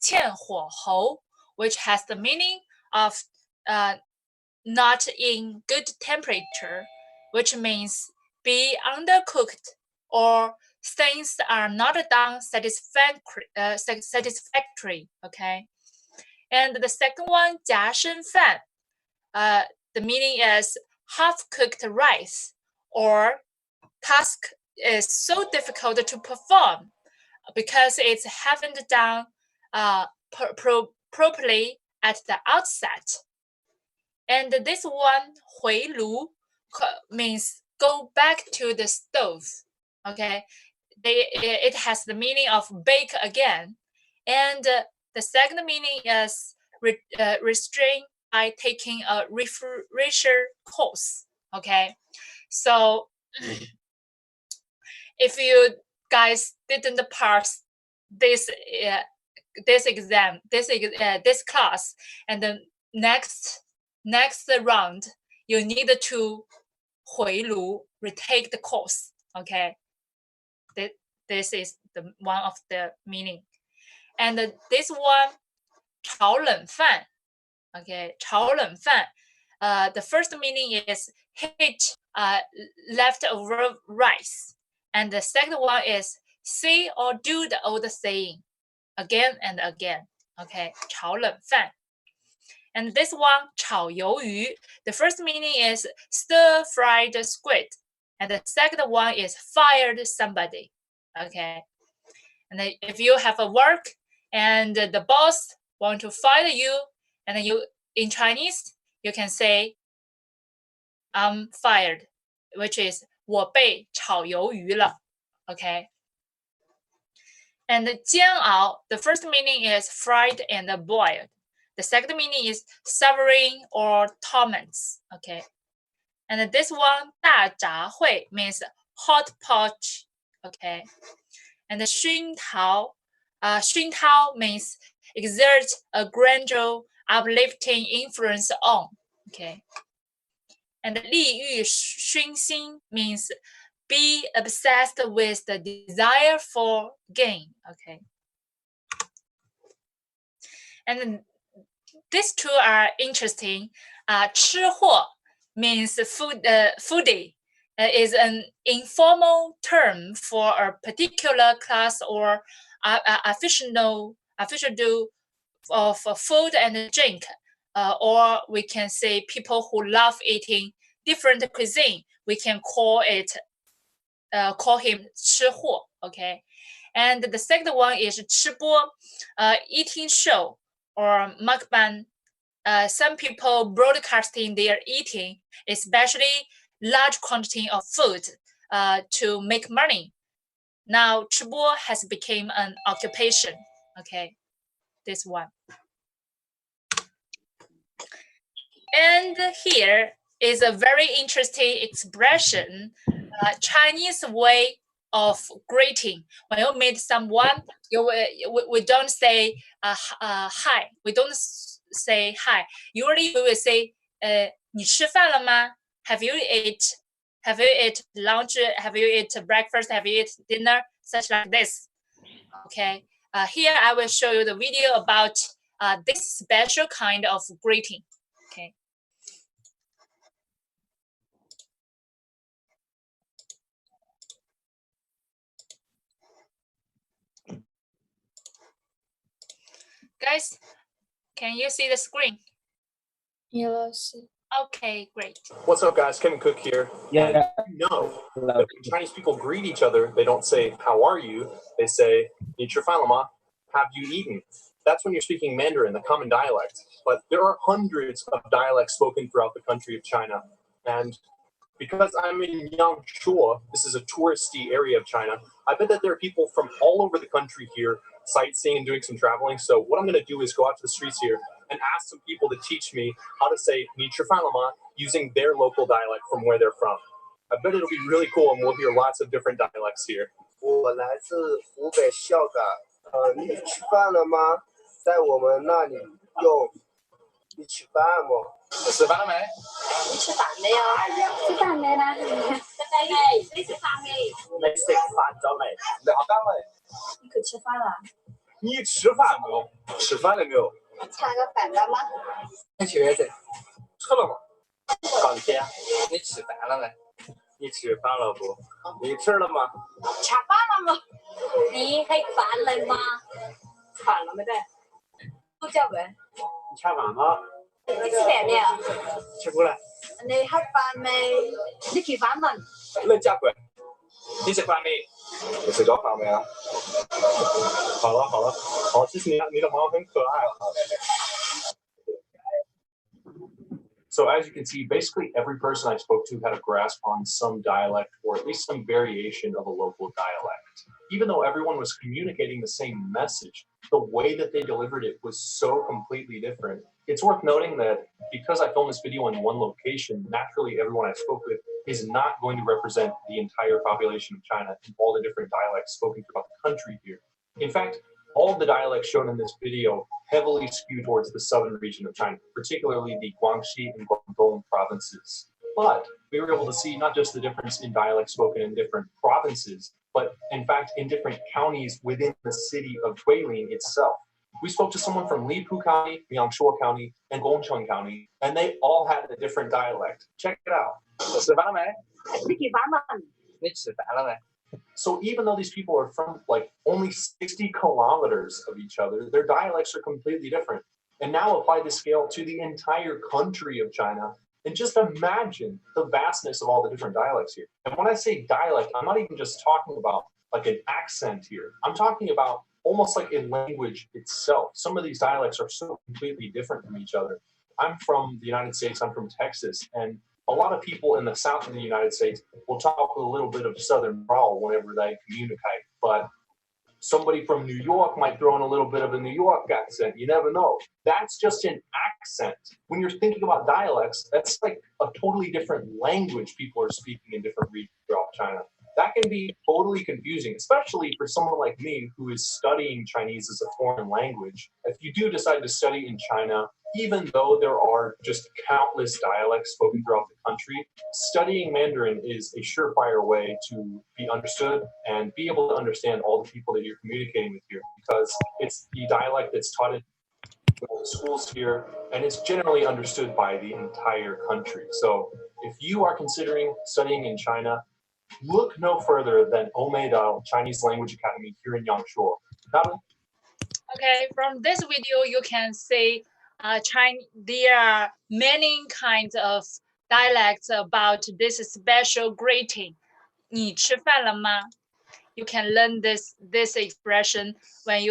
欠火候, which has the meaning of not in good temperature, which means be undercooked or things are not done satisfactory, okay? And the second one, 夹生饭, the meaning is half-cooked rice, or task is so difficult to perform because it haven't done properly at the outset. And this one, 回炉, means go back to the stove, okay? It has the meaning of bake again. And the second meaning is restrain by taking a refresher course, okay? So if you guys didn't pass this exam, this class, and the next round, you need to 回炉, retake the course, okay? This is the one of the meaning. And this one, 炒冷饭, okay? 炒冷饭, the first meaning is heat leftover rice. And the second one is say or do the old saying again and again, okay? 炒冷饭. And this one, 炒鱿鱼, the first meaning is stir-fried squid. And the second one is fired somebody, okay? And then if you have a work and the boss want to fire you, and then you, in Chinese, you can say, I'm fired, which is 我被炒鱿鱼了, okay? And 煎熬, the first meaning is fried and boiled. The second meaning is suffering or torments, okay? And this one, 大杂烩, means hot pot, okay? And 熏陶, 熏陶 means exert a gradual uplifting influence on, okay? And 利欲熏心 means be obsessed with the desire for gain, okay? And these two are interesting. 吃货 means foodie. Is an informal term for a particular class or aficionado of food and drink, or we can say people who love eating different cuisine. We can call him 吃货, okay? And the second one is 吃播, eating show or mukbang. Some people broadcasting their eating, especially large quantity of food, to make money. Now, 吃播 has become an occupation. Okay, this one. And here is a very interesting expression, Chinese way of greeting. When you meet someone, we don't say hi. We don't say hi. Usually we will say 你吃饭了吗? Have you ate lunch? Have you ate breakfast? Have you ate dinner? Such like this. Okay. Here I will show you the video about this special kind of greeting. Okay. Guys, can you see the screen? Yes. Okay, great. What's up, guys? Kevin Cook here. Yeah. And you know that when Chinese people greet each other, they don't say, how are you? They say, 你吃饭了吗? Have you eaten? That's when you're speaking Mandarin, the common dialect. But there are hundreds of dialects spoken throughout the country of China. And because I'm in Yangshuo, this is a touristy area of China, I bet that there are people from all over the country here sightseeing and doing some traveling. So what I'm going to do is go out to the streets here and ask some people to teach me how to say 你吃饭了吗 using their local dialect from where they're from. I bet it'll be really cool and we'll hear lots of different dialects here. 我来自湖北孝感，你吃饭了吗？在我们那里用你吃饭吗？吃饭了没？你吃飯未啊？吃飯未啦？食飯未？你食飯未？你食飯咗未？你學得未？你去吃飯啦？你吃饭没有？吃饭了没有？吃个饭了吗？你吃的吃了吗？钢铁，你吃饭了没？你吃饭了不？你吃了吗？吃饭了吗？你吃饭了吗？饭了没得？不叫问。你吃饭吗？你吃饭没有？吃过了。你吃饭没？你吃饭吗？那家乖，你吃饭没？你睡觉饭没啊？好了好了，好，其实你的猫很可爱啊。So as you can see, basically every person I spoke to had a grasp on some dialect or at least some variation of a local dialect. Even though everyone was communicating the same message, the way that they delivered it was so completely different. It's worth noting that because I filmed this video in one location, naturally everyone I spoke with is not going to represent the entire population of China and all the different dialects spoken throughout the country here. In fact, all of the dialects shown in this video heavily skew towards the southern region of China, particularly the Guangxi and Guangdong provinces. But we were able to see not just the difference in dialects spoken in different provinces, but in fact in different counties within the city of Guilin itself. We spoke to someone from Lipu County, Liangshuo County, and Gongcheng County, and they all had a different dialect. Check it out. 你吃饭吗？ 你吃饭了没？ So even though these people are from like only 60 kilometers of each other, their dialects are completely different. And now apply this scale to the entire country of China, and just imagine the vastness of all the different dialects here. And when I say dialect, I'm not even just talking about like an accent here. I'm talking about almost like a language itself. Some of these dialects are so completely different from each other. I'm from the United States, I'm from Texas, and a lot of people in the south of the United States will talk with a little bit of Southern drawl whenever they communicate, but somebody from New York might throw in a little bit of a New York accent. You never know. That's just an accent. When you're thinking about dialects, that's like a totally different language people are speaking in different regions throughout China. That can be totally confusing, especially for someone like me who is studying Chinese as a foreign language. If you do decide to study in China, even though there are just countless dialects spoken throughout the country, studying Mandarin is a surefire way to be understood and be able to understand all the people that you're communicating with here, because it's the dialect that's taught in schools here, and it's generally understood by the entire country. So if you are considering studying in China, look no further than Omeidao Chinese Language Academy here in Yangshuo. Okay, from this video, you can see there are many kinds of dialects about this special greeting. 你吃饭了吗? You can learn this expression when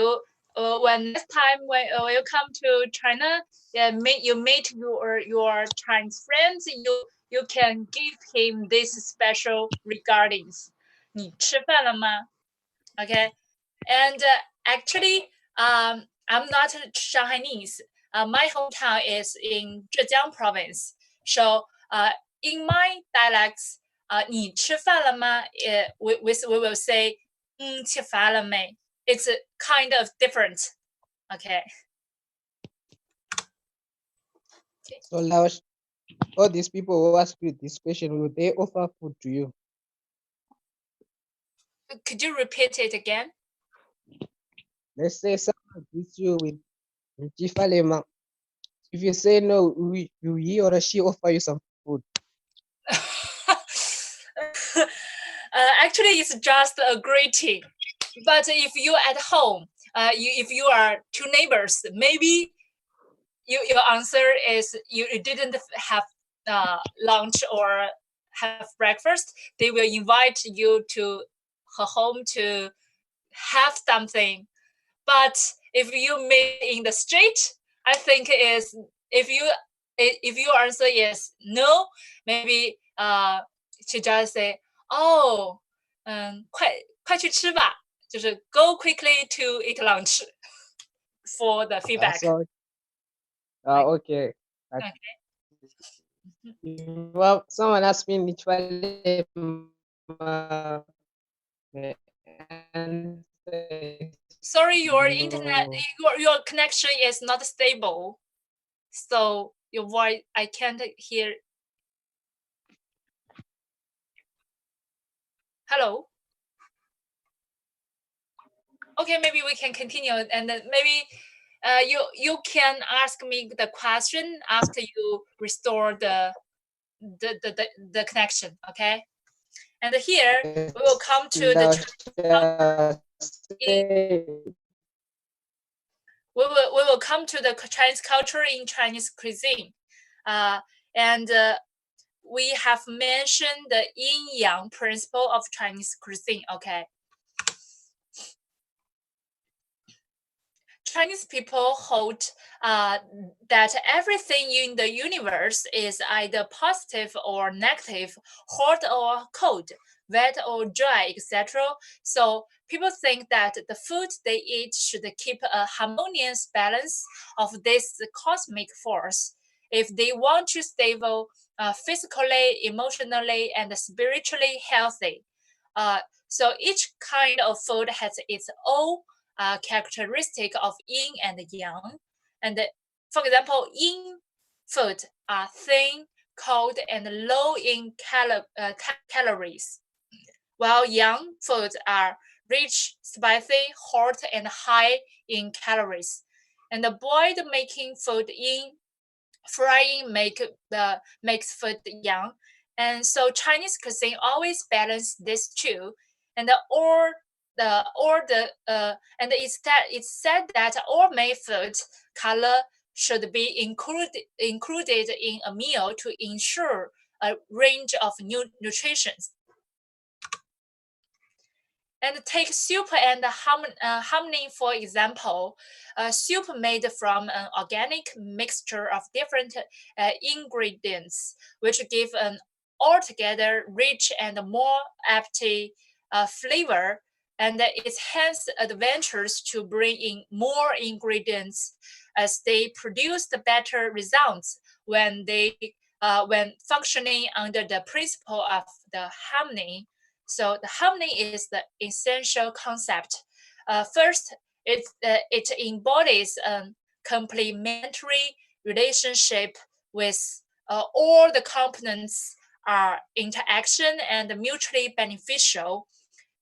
when next time when you come to China, you meet your Chinese friends, you can give him this special regardings. 你吃饭了吗? Okay, and actually, I'm not Shanghainese. My hometown is in Zhejiang province. So, in my dialects, 你吃饭了吗? We will say 吃饭了没? It's kind of different. Okay. So Laos, all these people who ask you this question, will they offer food to you? Could you repeat it again? Let's say someone greets you with "Nchifalema." If you say no, will he or she offer you some food? Actually, it's just a greeting. But if you're at home, if you are two neighbors, maybe your answer is you didn't have lunch or have breakfast. They will invite you to her home to have something. But if you meet in the street, I think is if your answer is no, maybe to just say, oh, 快去吃吧，就是 go quickly to eat lunch for the feedback. Okay. Okay. Well, someone asked me Nchifalema. Sorry, your internet, your connection is not stable, so your voice I can't hear. Hello. Okay, maybe we can continue, and then maybe you can ask me the question after you restore the connection. Okay, and here we will come to the we will come to the Chinese culture in Chinese cuisine, and we have mentioned the yin yang principle of Chinese cuisine. Okay. Chinese people hold that everything in the universe is either positive or negative, hot or cold, wet or dry, etc. So people think that the food they eat should keep a harmonious balance of this cosmic force. If they want to stay physically, emotionally, and spiritually healthy. So each kind of food has its own characteristic of yin and yang. And for example, yin food are thin, cold, and low in calories, while yang foods are rich, spicy, hot, and high in calories. And the boiled making food yin, frying makes food yang. And so Chinese cuisine always balance these two, and and it's said that all made food color should be included in a meal to ensure a range of nutrition. And take soup and harmony, for example. Soup made from an organic mixture of different ingredients, which give an altogether rich and more appetite flavor, and it hence advantageous to bring in more ingredients as they produce the better results when functioning under the principle of the harmony. So the harmony is the essential concept. First, it embodies a complementary relationship with all the components are interaction and mutually beneficial.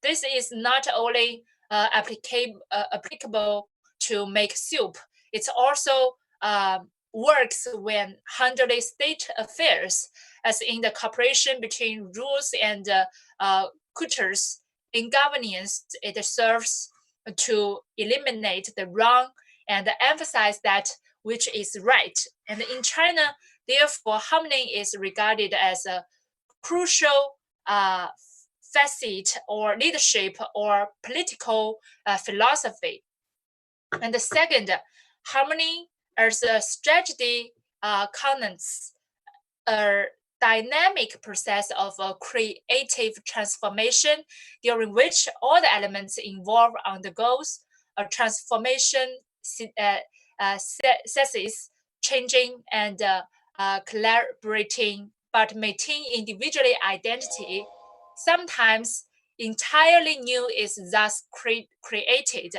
This is not only applicable to make soup, it also works when handling state affairs, as in the cooperation between rules and cultures. In governance, it serves to eliminate the wrong and emphasize that which is right. And in China, therefore, harmony is regarded as a crucial facet or leadership or political philosophy. And the second, harmony as a strategy connotes a dynamic process of a creative transformation during which all the elements involved undergoes a transformation cesses changing and collaborating, but maintaining individual identity. Sometimes entirely new is thus created.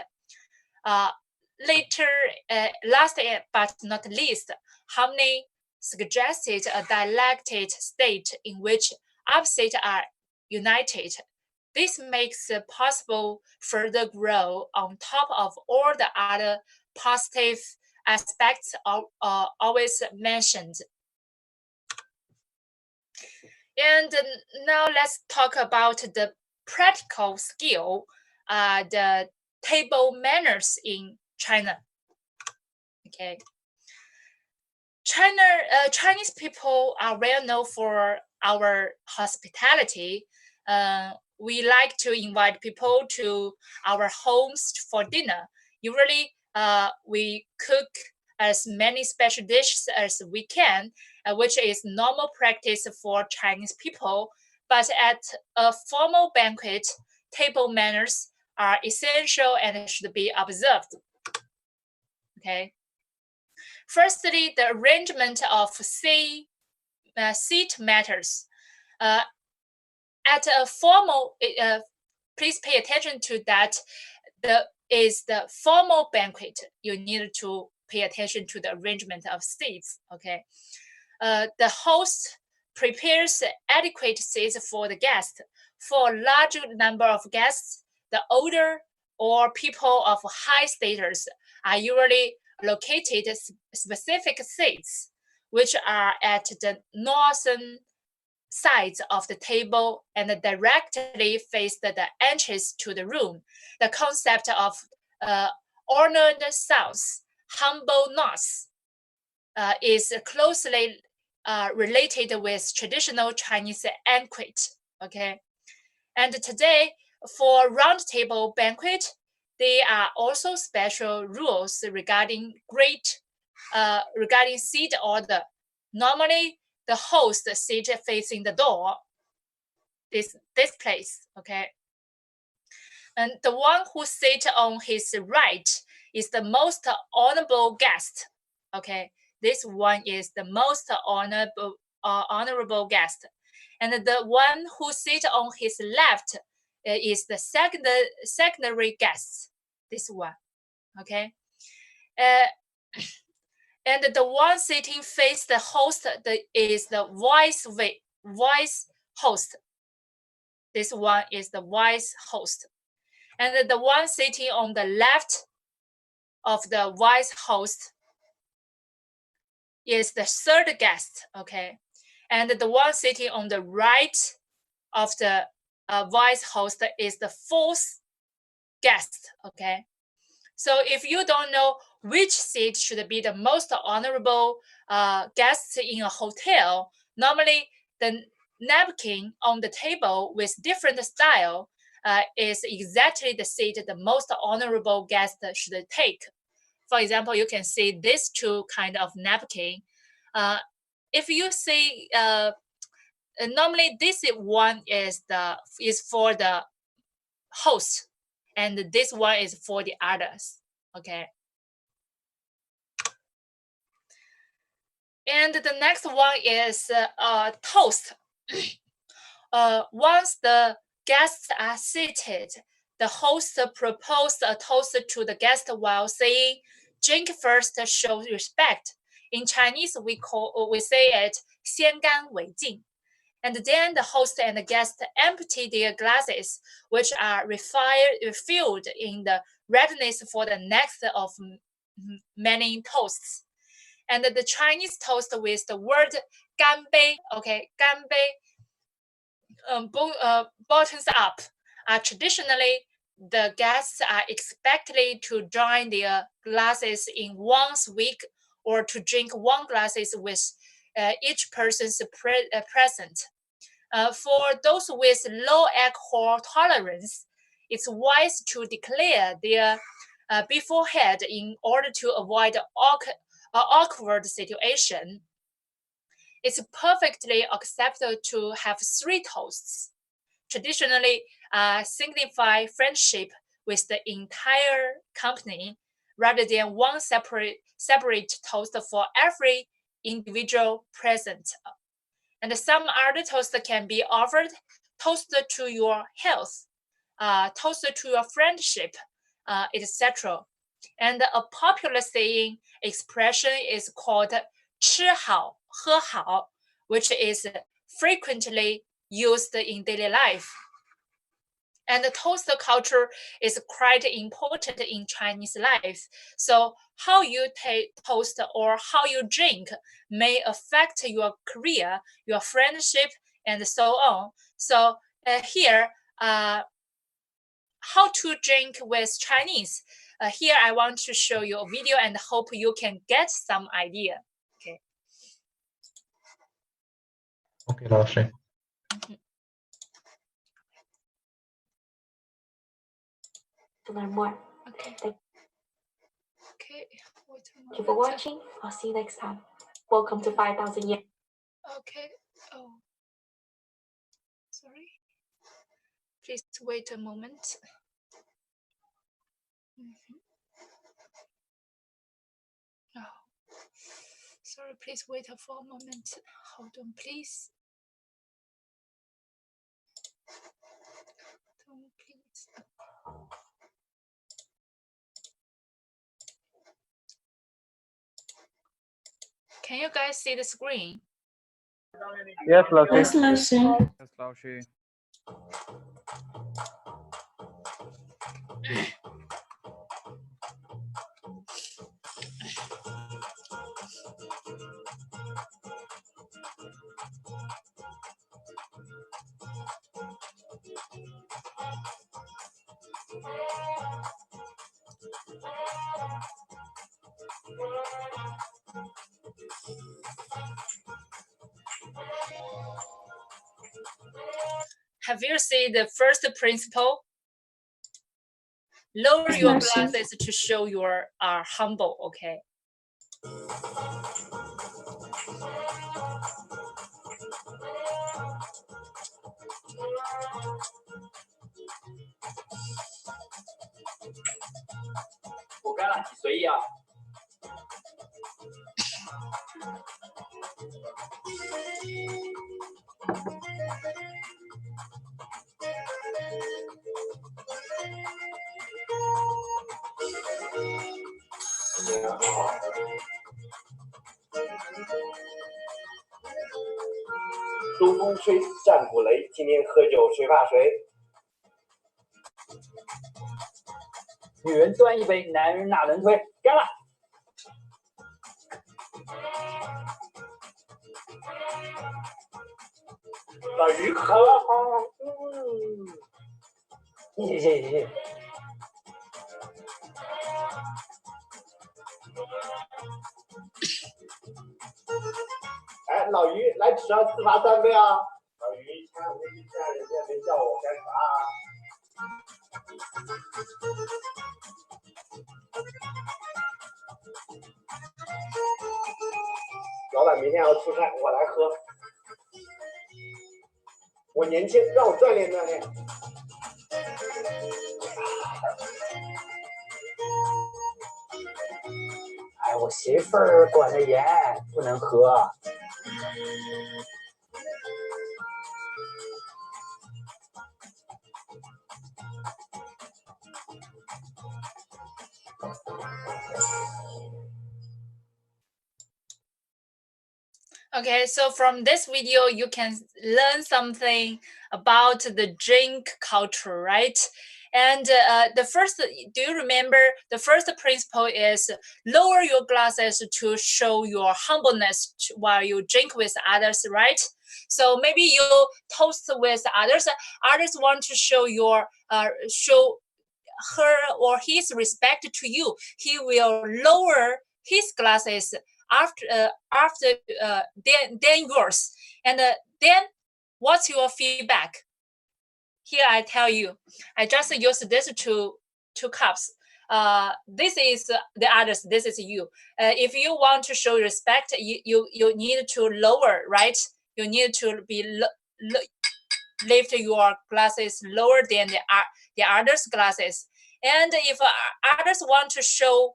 Last but not least, harmony suggested a dialectic state in which opposites are united. This makes it possible further grow on top of all the other positive aspects always mentioned. And now let's talk about the practical skill, the table manners in China. Okay. Chinese people are well known for our hospitality. We like to invite people to our homes for dinner. Usually, we cook as many special dishes as we can, which is normal practice for Chinese people. But at a formal banquet, table manners are essential and should be observed. Okay. Firstly, the arrangement of seat matters. At a formal, please pay attention to that. The formal banquet. You need to pay attention to the arrangement of seats. Okay. The host prepares adequate seats for the guest. For a large number of guests, the order or people of high status are usually located specific seats, which are at the northern sides of the table and directly face the entrance to the room. The concept of honored south, humble north, is closely related with traditional Chinese banquet. Okay, and today for round table banquet, there are also special rules regarding seat order. Normally, the host sit facing the door, this place, okay? And the one who sits on his right is the most honorable guest, okay? This one is the most honorable guest. And the one who sits on his left is the secondary guest, this one, okay? And the one sitting face the host is the vice host. This one is the vice host. And the one sitting on the left of the vice host is the third guest, okay? And the one sitting on the right of the vice host is the fourth guest, okay? So if you don't know which seat should be the most honorable guest in a hotel, normally the napkin on the table with different style is exactly the seat the most honorable guest should take. For example, you can see these two kind of napkin. If you see, normally this one is for the host, and this one is for the others. Okay. And the next one is toast. Once the guests are seated, the host proposes a toast to the guest while saying, "Drink first, show respect." In Chinese, we say it 先干为敬. And then the host and the guest empty their glasses, which are refilled in the readiness for the next of many toasts. And the Chinese toast with the word 干杯, okay, 干杯, bottoms up. Traditionally, the guests are expected to join their glasses in once a week or to drink one glasses with each person's present. For those with low alcohol tolerance, it's wise to declare their beforehand in order to avoid awkward situation. It's perfectly acceptable to have 3 toasts. Traditionally, signify friendship with the entire company rather than one separate toast for every individual present. And some other toast can be offered: toast to your health, toast to your friendship, etc. And a popular saying expression is called 吃好喝好, which is frequently used in daily life. And the toast culture is quite important in Chinese life. So how you toast or how you drink may affect your career, your friendship, and so on. So here, how to drink with Chinese. Here I want to show you a video and hope you can get some idea. Okay. Okay, 老师。To learn more. Okay. Thank you for watching. I'll see you next time. Welcome to 5,000 years. Okay. Oh, sorry. Please wait a moment. Oh, sorry. Please wait for a moment. Hold on, please. Please. Can you guys see the screen? Yes, 老师。 Yes, 老师。 Yes, 老师。have you seen the first principle? Lower your glasses to show you are humble, okay? Yeah. 东风吹，战鼓擂，今天喝酒谁怕谁？女人端一杯，男人哪能推？干了！老于喝，谢谢谢谢。哎，老于来纸上自罚3杯啊！老于千万别去骗人家，没叫我该罚啊！老板明天要出差，我来喝。我年轻，让我锻炼锻炼。哎，我媳妇儿管得严，不能喝。Okay, so from this video, you can learn something about the drink culture, right? And the first, do you remember the first principle is lower your glasses to show your humbleness while you drink with others, right? So maybe you toast with others. Others want to show show her or his respect to you. He will lower his glasses after then yours, and then what's your feedback? Here I tell you, I just use this two cups. This is the others, this is you. If you want to show respect, you need to lower, right? You need to lift your glasses lower than the others' glasses. And if others want to show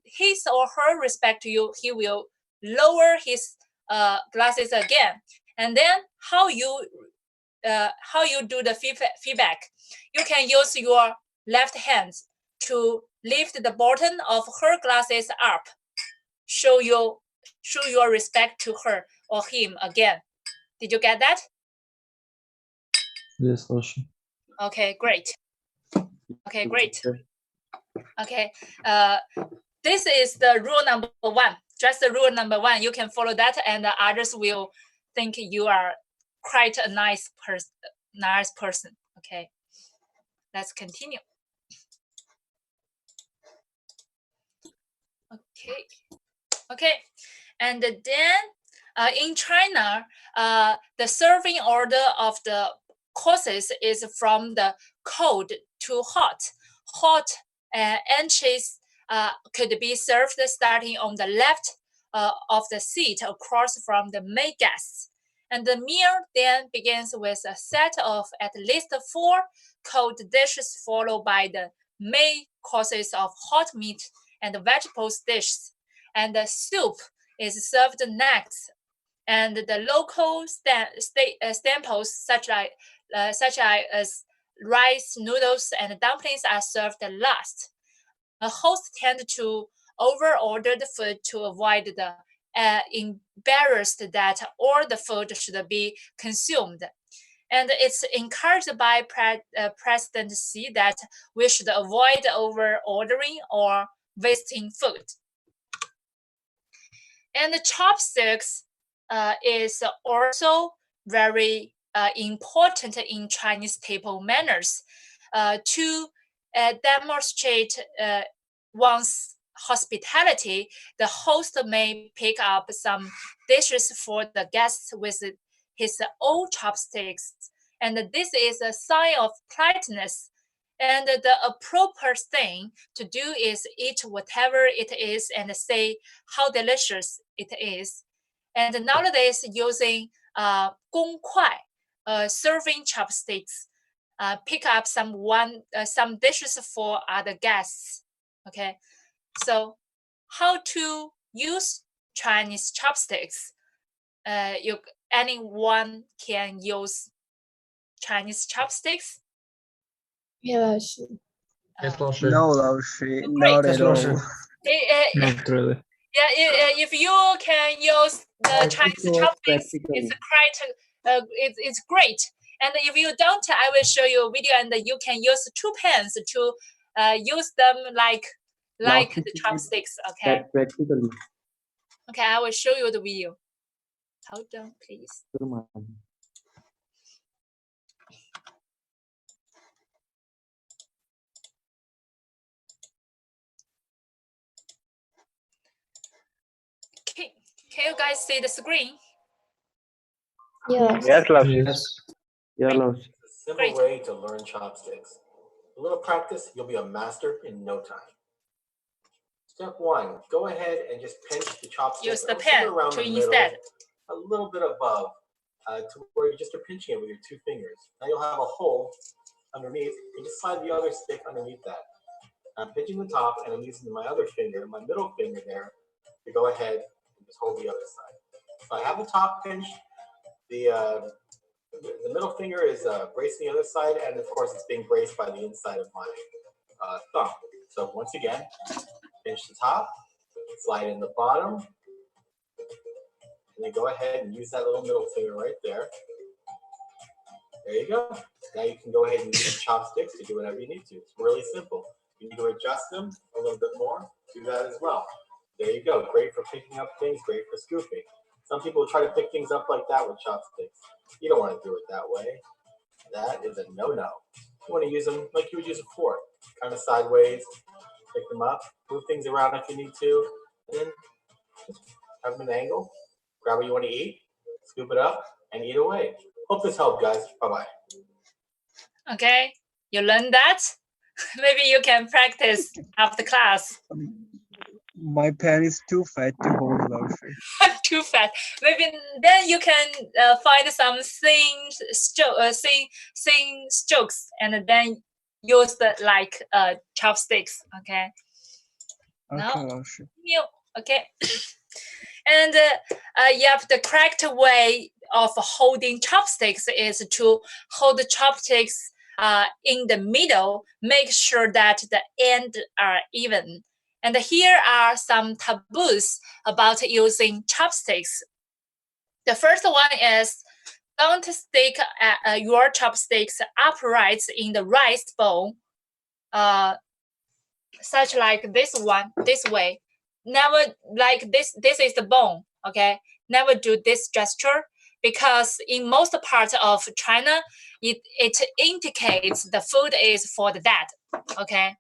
his or her respect to you, he will lower his glasses again. And then how you do the feedback? You can use your left hand to lift the bottom of her glasses up. Show your respect to her or him again. Did you get that? Yes, Ocean. Okay, great. Okay, great. Okay, this is the rule number 1. Just the rule number 1. You can follow that, and the others will think you are quite a nice person. Okay, let's continue. Okay, and then in China, the serving order of the courses is from the cold to hot. Hot entries could be served starting on the left of the seat across from the main guests. And the meal then begins with a set of at least 4 cold dishes, followed by the main courses of hot meat and vegetables dishes. And the soup is served next. And the local staples such as rice, noodles, and dumplings are served last. A host tends to overorder the food to avoid the embarrassed that all the food should be consumed. And it's encouraged by President Xi that we should avoid over-ordering or wasting food. And the chopsticks is also very important in Chinese table manners to demonstrate one's hospitality. The host may pick up some dishes for the guests with his own chopsticks and this is a sign of politeness. And the appropriate thing to do is eat whatever it is and say how delicious it is. And nowadays, using 公筷, serving chopsticks, pick up some dishes for other guests. Okay, so how to use Chinese chopsticks? Anyone can use Chinese chopsticks? Yes,老师. No, 老师, Great. not Yes, at 老师. all. Not really. Yeah, if you can use the Chinese chopsticks, it's quite it's great. And if you don't, I will show you a video, and you can use 2 pens to use them like the chopsticks. Okay. Practically. Okay, I will show you the video. Hold on, please. Okay, can you guys see the screen? Yes. Yes, love. Yes. Yeah, love. A simple way to learn chopsticks. A little practice, you'll be a master in no time. Step 1, go ahead and just pinch the chopstick. Use the pen to instead. A little bit above, to where you just are pinching it with your 2 fingers. Now you'll have a hole underneath. You just slide the other stick underneath that. I'm pinching the top, and I'm using my other finger, my middle finger there, to go ahead and just hold the other side. So I have the top pinched. The middle finger is bracing the other side, and of course it's being braced by the inside of my thumb. So once again, pinch the top, slide in the bottom, and then go ahead and use that little middle finger right there. There you go. Now you can go ahead and use chopsticks to do whatever you need to. It's really simple. You need to adjust them a little bit more, do that as well. There you go. Great for picking up things, great for scooping. Some people try to pick things up like that with chopsticks. You don't want to do it that way. That is a no-no. You want to use them like you would use a fork, kind of sideways, pick them up, move things around if you need to, and then just have them at an angle, grab what you want to eat, scoop it up, and eat away. Hope this helped, guys. Bye-bye. Okay, you learned that? Maybe you can practice after class. My pen is too fat to hold, 老师. Too fat. Maybe then you can find some thin strokes and then use the like chopsticks. Okay. Okay, Now, 老师. okay. And yep, the correct way of holding chopsticks is to hold the chopsticks in the middle. Make sure that the ends are even. And here are some taboos about using chopsticks. The first one is don't stick your chopsticks upright in the rice bowl, such like this one, this way. Never like this. This is the bone. Okay, never do this gesture because in most parts of China, it indicates the food is for the dead. Okay.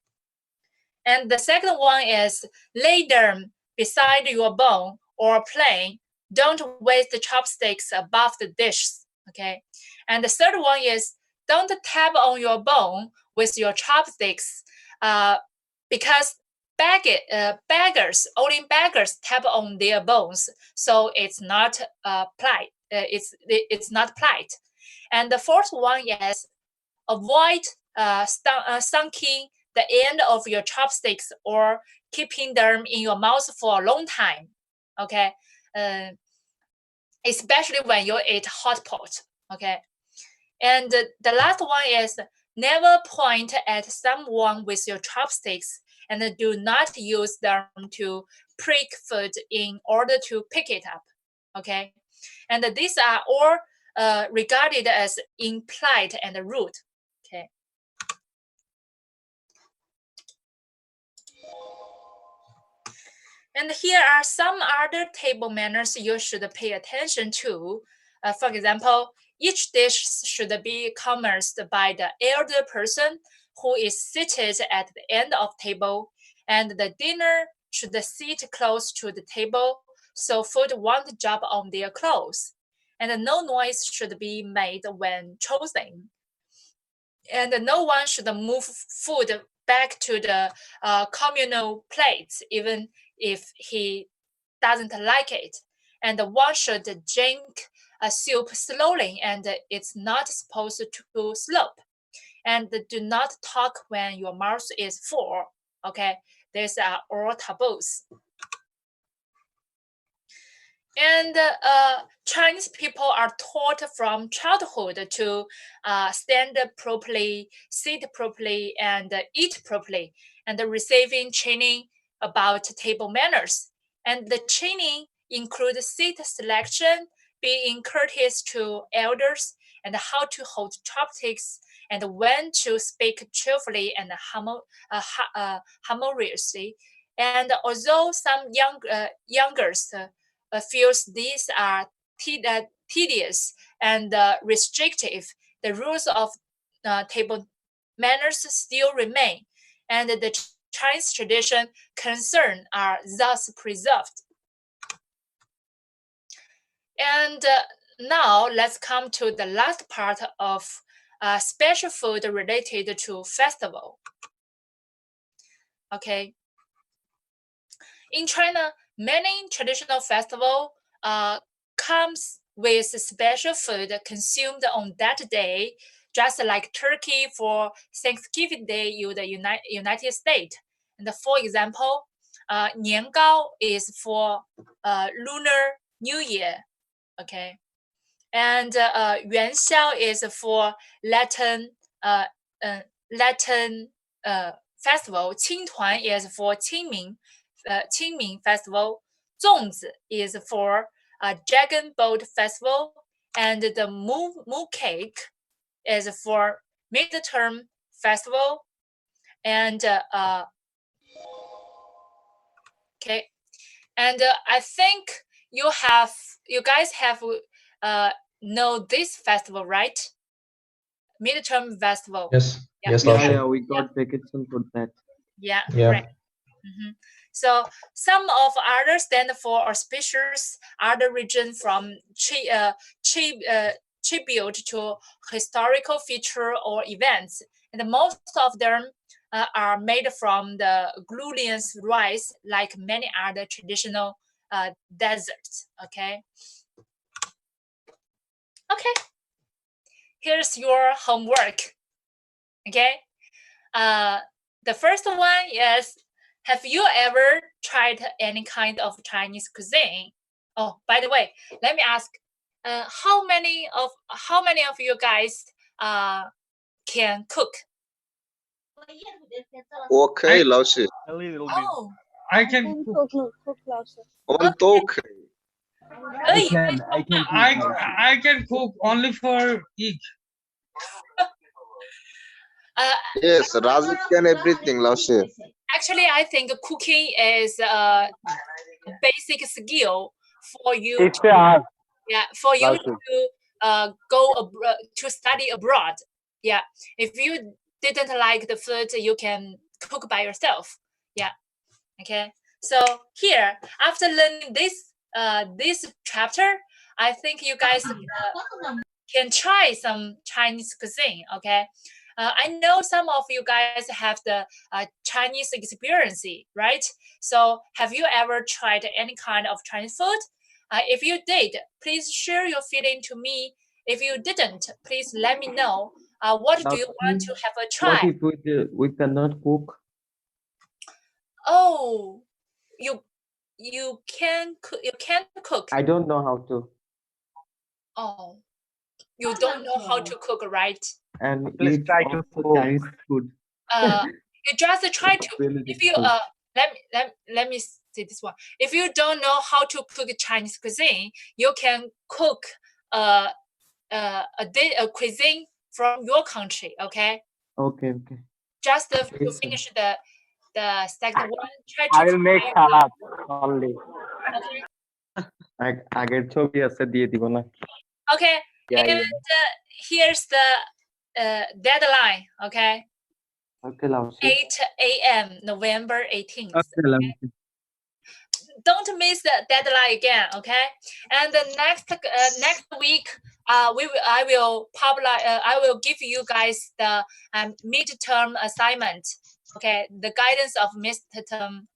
And the second one is lay them beside your bowl or plate. Don't waste the chopsticks above the dish. Okay. And the third one is don't tap on your bowl with your chopsticks, because only beggars tap on their bones, so it's not polite. It's not polite. And the fourth one is avoid sunking the end of your chopsticks or keeping them in your mouth for a long time. Okay, especially when you eat hot pot. Okay, and the last one is never point at someone with your chopsticks and do not use them to prick food in order to pick it up. Okay, and these are all regarded as impolite and rude. Okay. And here are some other table manners you should pay attention to. For example, each dish should be commenced by the elder person who is seated at the end of the table, and the dinner should sit close to the table so food won't drop on their clothes. and no noise should be made when choosing. And no one should move food back to the communal plates, even if he doesn't like it. And one should drink a soup slowly, and it's not supposed to slurp. And do not talk when your mouth is full. Okay, these are all taboos. And Chinese people are taught from childhood to stand properly, sit properly, and eat properly, and receiving training about table manners. And the training includes seat selection, being courteous to elders, and how to hold chopsticks, and when to speak cheerfully and harmoniously. And although some youngers feels these are tedious and restrictive, the rules of table manners still remain, and the Chinese tradition concern are thus preserved. And now let's come to the last part of special food related to festival. Okay. In China, many traditional festivals comes with special food consumed on that day, just like turkey for Thanksgiving Day in the United States. And for example, Niangao is for Lunar New Year, okay, and Yuanxiao is for Latin festival. Qingtuan is for Qingming festival. Zongzi is for Dragon Boat festival, and the Moo cake is for midterm festival. And okay, and I think you guys have know this festival, right? Midterm festival. Yes. Yeah. Yes, Yeah, we got vacation for that. Yeah. Yeah. Right. So some of other stand for auspicious, other region from tribute to historical feature or events, and most of them are made from the glutinous rice, like many other traditional desserts. Okay. Here's your homework. Okay. The first one is, have you ever tried any kind of Chinese cuisine? Oh, by the way, let me ask, how many of you guys can cook? OK，老师， A little bit. Oh, I can cook. 我们都可以。 I can cook. I can cook only for each. Yes, Razik can everything，老师。 Actually, I think cooking is a basic skill for you. For you to go to study abroad. Yeah, if you didn't like the food, you can cook by yourself. Yeah. Okay. So here, after learning this chapter, I think you guys can try some Chinese cuisine. Okay. I know some of you guys have the Chinese experience, right? So have you ever tried any kind of Chinese food? If you did, please share your feeling to me. If you didn't, please let me know. What do you want to have a try? What if we cannot cook? Oh, you can't cook. I don't know how to. Oh, you don't know how to cook, right? And Please eat try to also Chinese food. You just try to. Really If you difficult. let me say this one. If you don't know how to cook Chinese cuisine, you can cook a cuisine from your country. Okay. Okay. Just to Yes, finish the second one. Try I to will make salad only. আগের ছবি আছে দিয়ে দিব না Okay. Yeah, And here's the deadline. Okay. Okay, Lausi. 8 a.m. November 18th. Okay, Lausi. don't miss the deadline again, okay? And the next week, I will give you guys the midterm assignment, okay? The guidance of midterm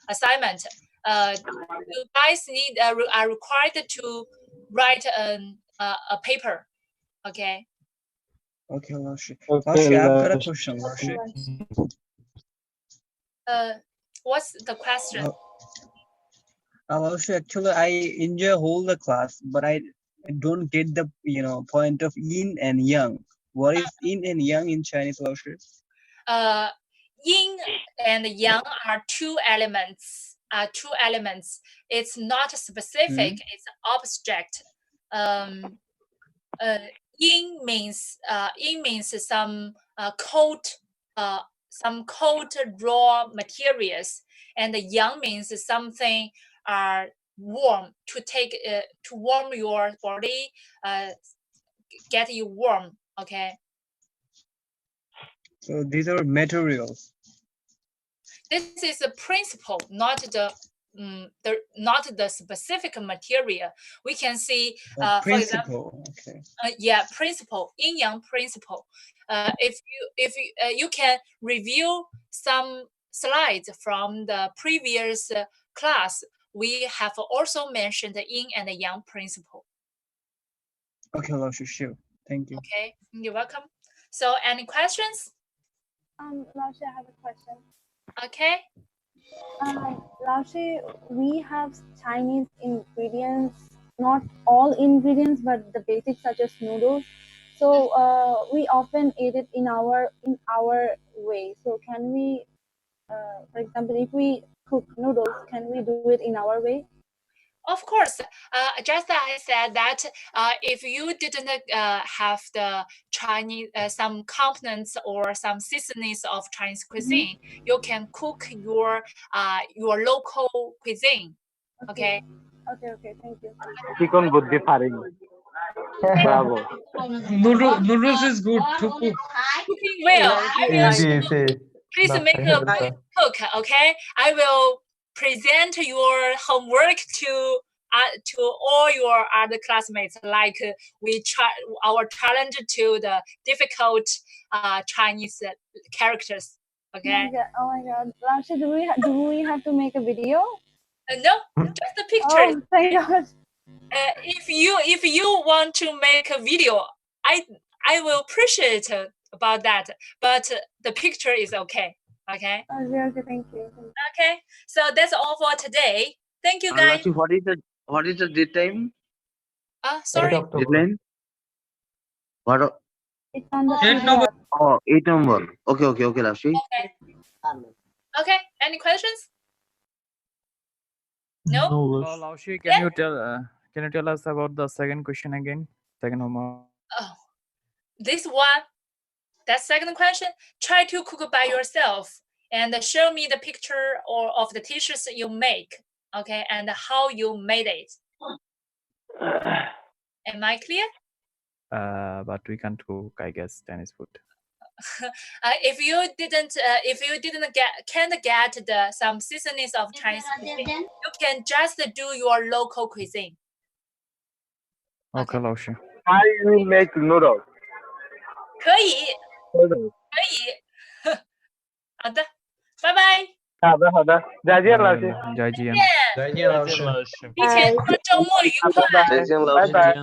assignment. You guys are required to write a paper, okay? Okay, Lashi. Okay, Lashi, I've got a Lashi. question, Lashi. What's the question? Lashi, actually, I enjoy whole the class, but I don't get the point of yin and yang. What is yin and yang in Chinese, Lashi? Yin and yang are two elements. It's not specific. It's abstract. Yin means some cold raw materials, and the yang means something warm to warm your body, get you warm. Okay. So these are materials. This is a principle, not the specific material. We can see, for example, principle, yin yang principle. If you can review some slides from the previous class, we have also mentioned the yin and the yang principle. Okay, Lashi, sure. Thank you. Okay, you're welcome. So, any questions? Lashi, I have a question. Okay. Lashi, we have Chinese ingredients, not all ingredients, but the basics such as noodles. So we often eat it in our way. So can we, for example, if we cook noodles, can we do it in our way? Of course, just as I said that if you didn't have the Chinese some components or some seasonings of Chinese cuisine, you can cook your local cuisine. Okay. Okay. Thank you. Chicken buddhi faring. Bravo. Noodles is good to cook. Cooking well. Please make a quick cook. Okay. I will present your homework to all your other classmates, like we try our challenge to the difficult Chinese characters. Okay. Oh my God. Lashi, do we have to make a video? No, just the pictures. Oh, thank God. If you want to make a video, I will appreciate about that. But the picture is okay. Okay. Okay. Thank you. Okay. So that's all for today. Thank you, guys. Lashi, what is the date time? Sorry. Deadline? What? It's on the 8 November. Oh, 8 November. Okay, Lashi. Okay. Any questions? No. Lashi, can you tell us about the second question again? Second homework. Oh, this one. That second question. Try to cook by yourself and show me the picture of the dishes you make. Okay, and how you made it. Am I clear? But we can't cook, I guess, Chinese food. If you can't get some seasonings of Chinese cuisine, you can just do your local cuisine. Okay, Lashi. How you make noodles? 可以。好的，拜拜。好的，再见，老师。再见。再见，老师。提前祝周末愉快。再见，老师。拜拜。